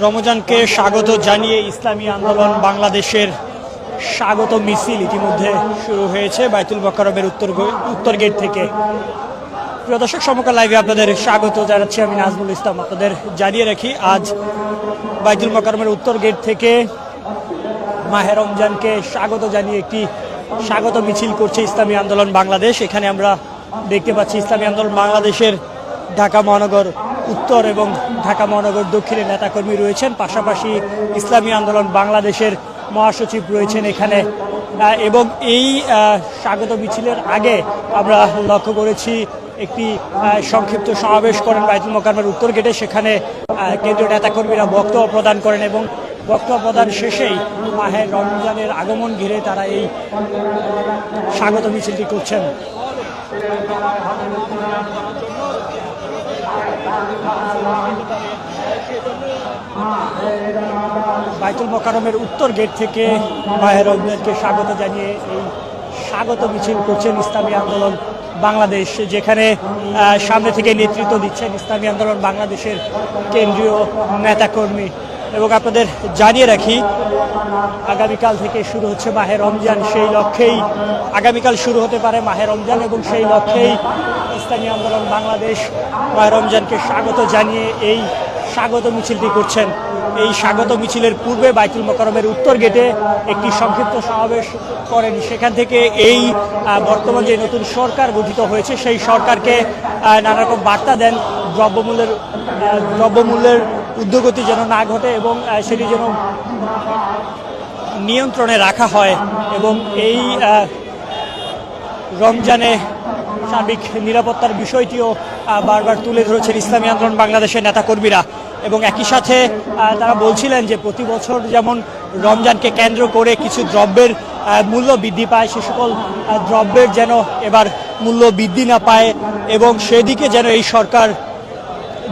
রমজানকে স্বাগত জানিয়ে ইসলামী আন্দোলন বাংলাদেশের স্বাগত মিছিল ইতিমধ্যে শুরু হয়েছে বাইতুল মোকাররমের উত্তর গেট থেকে। প্রিয় দর্শক, সমকাল লাইভে আপনাদের স্বাগত জানাচ্ছি আমি নাজমুল ইসলাম। আপনাদের জানিয়ে রাখি, আজ বাইতুল মোকাররমের উত্তর গেট থেকে মাহে রমজানকে স্বাগত জানিয়ে একটি স্বাগত মিছিল করছে ইসলামী আন্দোলন বাংলাদেশ। এখানে আমরা দেখতে পাচ্ছি ইসলামী আন্দোলন বাংলাদেশের ঢাকা মহানগর উত্তর এবং ঢাকা মহানগর দক্ষিণের নেতাকর্মী রয়েছেন, পাশাপাশি ইসলামী আন্দোলন বাংলাদেশের মহাসচিব রয়েছেন এখানে। এবং এই স্বাগত মিছিলের আগে আমরা লক্ষ্য করেছি একটি সংক্ষিপ্ত সমাবেশ করেন বাইতুল মোকাররমের উত্তর গেটে। সেখানে কেন্দ্রীয় নেতাকর্মীরা বক্তব্য প্রদান করেন এবং বক্তব্য প্রদান শেষেই মাহে রমজানের আগমন ঘিরে তারা এই স্বাগত মিছিলটি করছেন। বাইতুল মোকাররমের উত্তর গেট থেকে মাহে রমজানকে স্বাগত জানিয়ে এই স্বাগত মিছিল করছেন ইসলামী আন্দোলন বাংলাদেশ, যেখানে সামনে থেকে নেতৃত্ব দিচ্ছেন ইসলামী আন্দোলন বাংলাদেশের কেন্দ্রীয় নেতাকর্মী। এবং আপনাদের জানিয়ে রাখি, আগামীকাল থেকে শুরু হচ্ছে মাহে রমজান। সেই লক্ষ্যেই আগামীকাল শুরু হতে পারে মাহে রমজান এবং সেই লক্ষ্যেই ইসলামী আন্দোলন বাংলাদেশ মাহে রমজানকে স্বাগত জানিয়ে এই স্বাগত মিছিলটি করছেন। এই স্বাগত মিছিলের পূর্বে বাইতুল মোকাররমের উত্তর গেটে একটি সংক্ষিপ্ত সমাবেশ করেন। সেখান থেকে এই বর্তমান যে নতুন সরকার গঠিত হয়েছে সেই সরকারকে নানা রকম বার্তা দেন, দ্রব্যমূল্যের ঊর্ধ্বগতি যেন না ঘটে এবং সেটি যেন নিয়ন্ত্রণে রাখা হয়। এবং এই রমজানে সার্বিক নিরাপত্তার বিষয়টিও বারবার তুলে ধরেছেন ইসলামী আন্দোলন বাংলাদেশের নেতাকর্মীরা। এবং একই সাথে তারা বলছিলেন যে প্রতি বছর যেমন রমজানকে কেন্দ্র করে কিছু দ্রব্যের মূল্য বৃদ্ধি পায়, সে সকল দ্রব্যের যেন এবার মূল্য বৃদ্ধি না পায় এবং সেদিকে যেন এই সরকার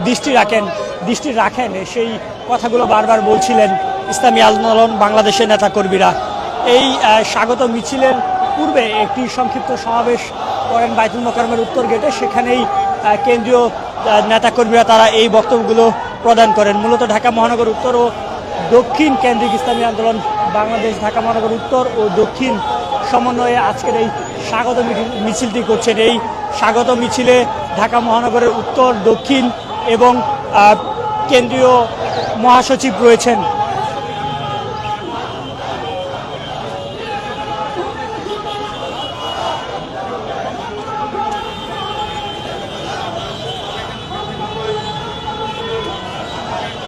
দৃষ্টি রাখেন, সেই কথাগুলো বারবার বলছিলেন ইসলামী আন্দোলন বাংলাদেশের নেতাকর্মীরা। এই স্বাগত মিছিলের পূর্বে একটি সংক্ষিপ্ত সমাবেশ করেন বাইতুল মোকাররমের উত্তর গেটে। সেখানেই কেন্দ্রীয় নেতাকর্মীরা তারা এই বক্তব্যগুলো প্রদান করেন। মূলত ঢাকা মহানগর উত্তর ও দক্ষিণ কেন্দ্রিক ইসলামী আন্দোলন বাংলাদেশ ঢাকা মহানগর উত্তর ও দক্ষিণ সমন্বয়ে আজকের এই স্বাগত মিছিলটি করছেন। এই স্বাগত মিছিলে ঢাকা মহানগরের উত্তর, দক্ষিণ এবং কেন্দ্রীয় মহাসচিব রয়েছেন।